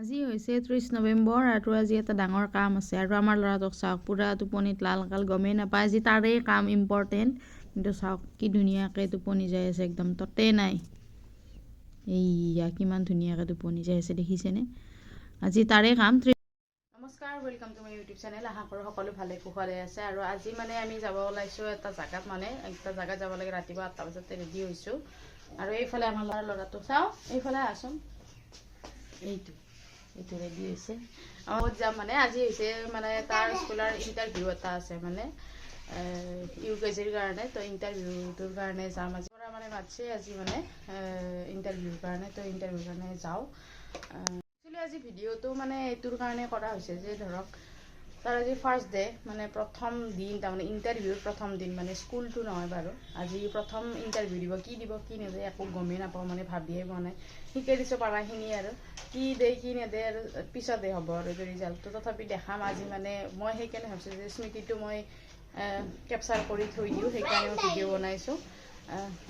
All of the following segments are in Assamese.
আজি হৈছে 30 নৱেম্বৰ আৰু আজি এটা ডাঙৰ কাম আছে আৰু আমাৰ ল'ৰাটোক চাওক পুৰা টোপনিত লাল গমেই নাপায় আজি তাৰেই কাম ইম্পৰ্টেণ্ট কিন্তু চাওক কি ধুনীয়াকৈ টোপনি যাই আছে একদম ততে নাই এইয়া কিমান ধুনীয়াকৈ টোপনি যাই আছে দেখিছেনে আজি তাৰেই কাম নমস্কাৰ welcome to my YouTube channel আশা কৰোঁ সকলো ভালে কুশলে আছে আৰু আজি মানে আমি যাব ওলাইছোঁ এটা জাগাত যাব লাগে ৰাতিপুৱা 8টা বজাতে ৰেডি হৈছোঁ আৰু এইফালে আমাৰ ল'ৰাটো চাওঁ এইফালে আছোন এইটো ৰেডি হৈছে আমাৰ যাম মানে আজি হৈছে মানে তাৰ স্কুলৰ ইণ্টাৰভিউ এটা আছে মানে ইউকেজিৰ কাৰণে তো ইণ্টাৰভিউটোৰ কাৰণে যাম আজি পৰা মানে মাতছে আজি মানে ইণ্টাৰভিউৰ কাৰণে তো ইণ্টাৰভিউৰ কাৰণে যাওঁ একচুৱেলি আজি ভিডিঅ'টো মানে এইটোৰ কাৰণে কৰা হৈছে যে ধৰক তাৰ আজি ফাৰ্ষ্ট ডে মানে প্ৰথম দিন তাৰমানে ইণ্টাৰভিউৰ প্ৰথম দিন মানে স্কুলটো নহয় বাৰু আজি প্ৰথম ইণ্টাৰভিউ দিব কি নিদিয়ে একো গমেই নাপাওঁ মানে ভাবিয়ে পোৱা নাই শিকাই দিছোঁ পাৰাখিনি আৰু কি দিয়ে কি নিদিয়ে আৰু পিছতে হ'ব আৰু ৰিজাল্টটো তথাপি দেখাম আজি মানে মই সেইকাৰণে ভাবিছোঁ যে স্মৃতিটো মই কেপচাৰ কৰি থৈ দিওঁ সেইকাৰণে মই ভিডিঅ' বনাইছোঁ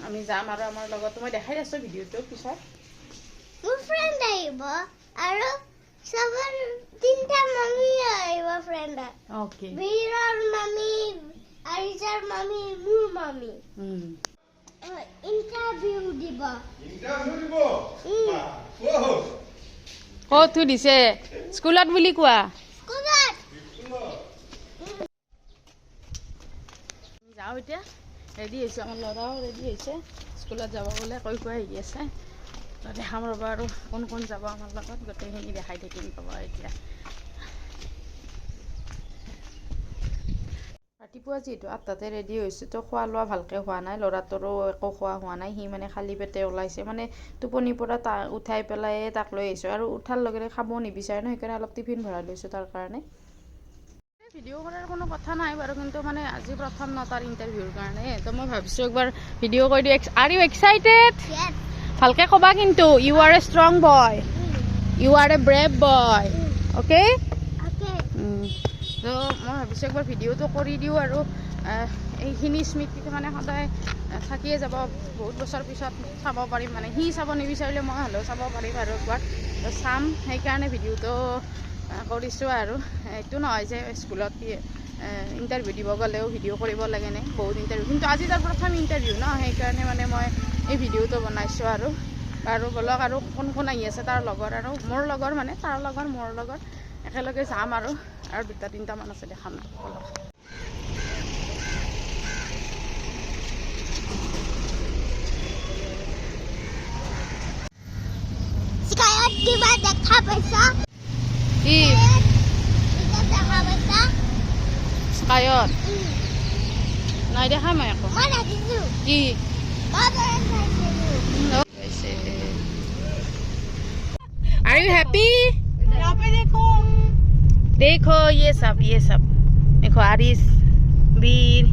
আমি যাম আৰু আমাৰ লগত মই দেখাই আছোঁ ভিডিঅ'টো পিছত মোৰ ফ্ৰেণ্ড আহিব আৰু সবৰ তিনটা মামি আহিব ফ্ৰেণ্ড ওকে বীৰৰ মামি আৰিজাৰ মামি মোৰ মামি ইণ্টাৰভিউ দিব ক'ত দিছে স্কুলত বুলি কোৱা যাওঁ এতিয়া ৰেডি হৈছে আমাৰ ল'ৰাও ৰেডি হৈছে স্কুলত যাব বোলে কৈ আহি আছে তো দেখাম ৰ'বা আৰু কোন যাব আমাৰ লগত গোটেইখিনি দেখাই থাকিম পাবা এতিয়া ৰাতিপুৱা যিহেতু 8টাতে ৰেডি হৈছে তো খোৱা লোৱা ভালকৈ হোৱা নাই ল'ৰাটোৰো একো খোৱা হোৱা নাই সি মানে খালী পেটে ওলাইছে মানে টোপনিৰ পৰা উঠাই পেলাই তাক লৈ আহিছোঁ আৰু উঠাৰ লগে লগে খাব নিবিচাৰে ন সেইকাৰণে অলপ টিফিন ভৰাই লৈছোঁ তাৰ কাৰণে ভিডিঅ' কৰাৰ কোনো কথা নাই বাৰু কিন্তু মানে আজি প্ৰথম ন তাৰ ইণ্টাৰভিউৰ কাৰণে তো মই ভাবিছোঁ একবাৰ ভিডিঅ' কৰি দিওঁ আৰ ইউ এক্সাইটেড ভালকৈ ক'বা কিন্তু you are a strong boy you are a brave boy okay তো মই ভাবিছোঁ একবাৰ ভিডিঅ'টো কৰি দিওঁ আৰু এইখিনি স্মৃতিটো মানে সদায় থাকিয়ে যাব বহুত বছৰ পিছত চাব পাৰিম মানে সি চাব নিবিচাৰিলে মই হ'লেও চাব পাৰিম আৰু একবাৰ তো চাম সেইকাৰণে ভিডিঅ'টো কৰিছোঁ আৰু এইটো নহয় যে স্কুলত ইণ্টাৰভিউ দিব গ'লেও ভিডিঅ' কৰিব লাগে নে বহুত ইণ্টাৰভিউ কিন্তু আজি তাৰ প্ৰথম ইণ্টাৰভিউ ন সেইকাৰণে মানে মই এই ভিডিঅ'টো বনাইছোঁ আৰু বলক আৰু কোন আহি আছে তাৰ লগৰ আৰু মোৰ লগৰ মানে তাৰ লগৰ মোৰ লগৰ একেলগে যাম আৰু 2-3টামান আছে দেখাম বলক কিবা দেখা পাইছা কি দেখা পাইছা স্কায়ত নাই দেখা মই একো মই দেখিছোঁ কি Are you happy? देखो ये सब देखो आरिस वीर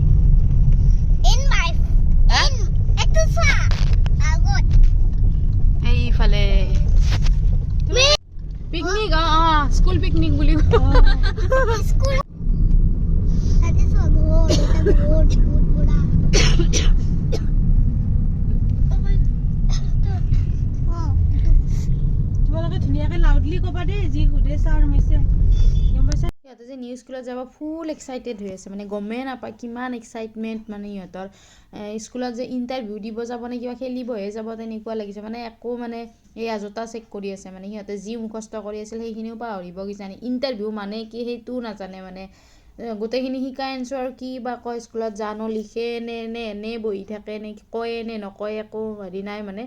এইফালে পিকনিক স্কুল পিকনিক বুলি ধুনীয়াকৈ লাউডলি ক'বা দেই যি সুধে ছাৰ মিছে সিহঁতে যে নিউ স্কুলত যাব ফুল এক্সাইটেড হৈ আছে মানে গমেই নাপায় কিমান এক্সাইটমেণ্ট মানে সিহঁতৰ স্কুলত যে ইণ্টাৰভিউ দিব যাব নে কিবা খেলিবহে যাব তেনেকুৱা লাগিছে মানে একো মানে এই আজোতা চেক কৰি আছে মানে সিহঁতে যি মুখস্থ কৰি আছিল সেইখিনিও পাহৰিব কিজানি ইণ্টাৰভিউ মানে কি সেইটোও নাজানে মানে গোটেইখিনি শিকাই আনিছোঁ আৰু কি বা কয় স্কুলত জানো লিখে নে এনে বহি থাকে নে কয়ে নে নকয় একো হেৰি নাই মানে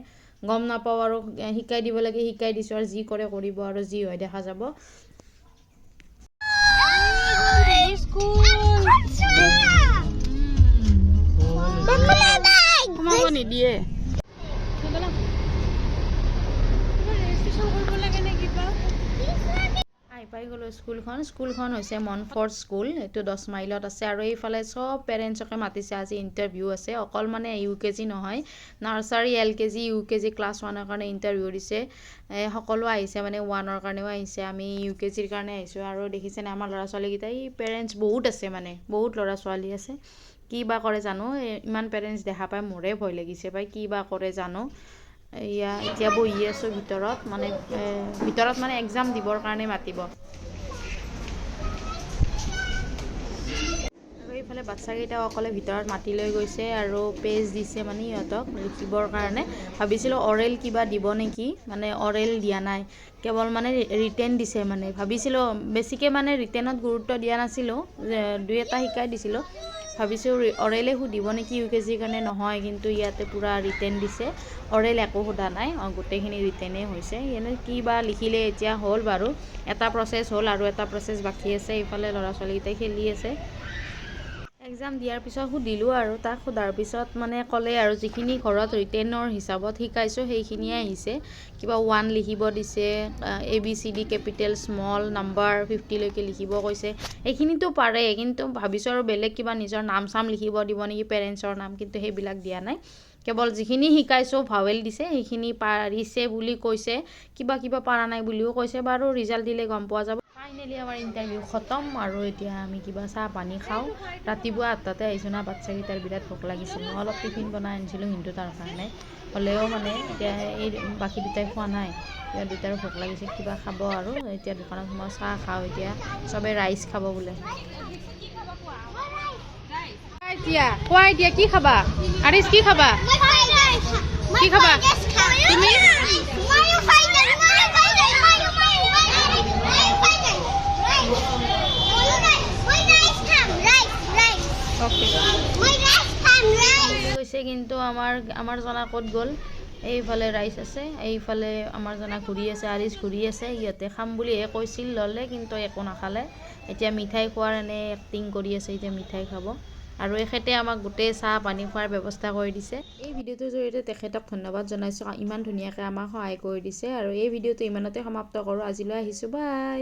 গম নাপাওঁ আৰু শিকাই দিব লাগে শিকাই দিছোঁ আৰু যি কৰে কৰিব আৰু যি হয় দেখা যাব সোমাব নিদিয়ে পাই গ'লোঁ স্কুলখন হৈছে মনফৰ্ড স্কুল এইটো 10 মাইলত আছে আৰু এইফালে চব পেৰেণ্টছকে মাতিছে আজি ইণ্টাৰভিউ আছে অকল মানে UKG নহয় নাৰ্চাৰী LKG UKG ক্লাছ 1ৰ কাৰণে ইণ্টাৰভিউ দিছে সকলো আহিছে মানে 1ৰ কাৰণেও আহিছে আমি UKGৰ কাৰণে আহিছোঁ আৰু দেখিছেনে আমাৰ ল'ৰা ছোৱালীকেইটা এই পেৰেণ্টছ বহুত আছে মানে বহুত ল'ৰা ছোৱালী আছে কি বা কৰে জানো ইমান পেৰেণ্টছ দেখা পাই মোৰে ভয় লাগিছে পাই কি বা কৰে জানো এয়া এতিয়া বহি আছোঁ ভিতৰত মানে এক্সাম দিবৰ কাৰণে মাতিব। আৰু এইফালে বাচ্চাকেইটাও অকলে ভিতৰত মাতি লৈ গৈছে আৰু পেজ দিছে মানে সিহঁতক লিখিবৰ কাৰণে। ভাবিছিলোঁ অৰেল কিবা দিব নেকি, মানে অৰেল দিয়া নাই, কেৱল মানে ৰিটেন দিছে। মানে ভাবিছিলোঁ বেছিকৈ মানে ৰিটেনত গুৰুত্ব দিয়া নাছিলোঁ, দুই এটা শিকাই দিছিলোঁ। ভাবিছোঁ অৰেলে সুধিব নেকি UKGৰ কাৰণে, নহয় কিন্তু ইয়াতে পূৰা ৰিটেন দিছে। অৰেল একো সোধা নাই, গোটেইখিনি ৰিটেনেই হৈছে। এনে কি বা লিখিলে এতিয়া হ'ল বাৰু, এটা প্ৰচেছ হ'ল আৰু এটা প্ৰচেছ বাকী আছে। এইফালে ল'ৰা ছোৱালীকেইটাই খেলি আছে। এক্সাম দিয়াৰ পিছত সুধিলোঁ আৰু তাক সোধাৰ পিছত মানে ক'লে আৰু যিখিনি ঘৰত ৰিটেনৰ হিচাপত শিকাইছোঁ সেইখিনিয়ে আহিছে। কিবা 1 লিখিব দিছে, ABCD কেপিটেল স্মল নাম্বাৰ 50লৈকে লিখিব কৈছে। এইখিনিতো পাৰে, কিন্তু ভাবিছোঁ আৰু বেলেগ কিবা নিজৰ নাম চাম লিখিব দিব নেকি, পেৰেণ্টছৰ নাম, কিন্তু সেইবিলাক দিয়া নাই। কেৱল যিখিনি শিকাইছোঁ ভাৱেল দিছে, সেইখিনি পাৰিছে বুলি কৈছে। কিবা পৰা নাই বুলিও কৈছে। বাৰু ৰিজাল্ট দিলে গম পোৱা যাব। ফাইনেলি আমাৰ ইণ্টাৰভিউ খতম আৰু এতিয়া আমি কিবা চাহ পানী খাওঁ। ৰাতিপুৱা 8টাতে আহিছোঁ না, বাচ্চাকেইটাৰ বিৰাট ভোক লাগিছিল। মই অলপ টিফিন বনাই আনিছিলোঁ কিন্তু তাৰ কাৰণে, হ'লেও মানে এতিয়া এই বাকী দুটাই খোৱা নাই। এতিয়া দুটাৰো ভোক লাগিছিল, কিবা খাব আৰু। এতিয়া দোকানত মই চাহ খাওঁ। এতিয়া চবে ৰাইচ খাব বোলে। এতিয়া কি খাবা? আৰিছ কি খাবা? কি খাবা তুমি? কৈছে কিন্তু আমাৰ জনা ক'ত গ'ল? এইফালে ৰাইচ আছে, এইফালে আমাৰ জনা ঘূৰি আছে, আৰিছ ঘূৰি আছে। সিহঁতে খাম বুলিহে কৈছিল, ল'লে কিন্তু একো নাখালে। এতিয়া মিঠাই খোৱাৰ এনে এক্টিং কৰি আছে, এতিয়া মিঠাই খাব। আৰু এখেতে আমাক গোটেই চাহ পানী খোৱাৰ ব্যৱস্থা কৰি দিছে। এই ভিডিঅ'টোৰ জৰিয়তে তেখেতক ধন্যবাদ জনাইছোঁ, ইমান ধুনীয়াকৈ আমাক সহায় কৰি দিছে। আৰু এই ভিডিঅ'টো ইমানতে সমাপ্ত কৰোঁ। আজিলৈ আহিছোঁ, বাই।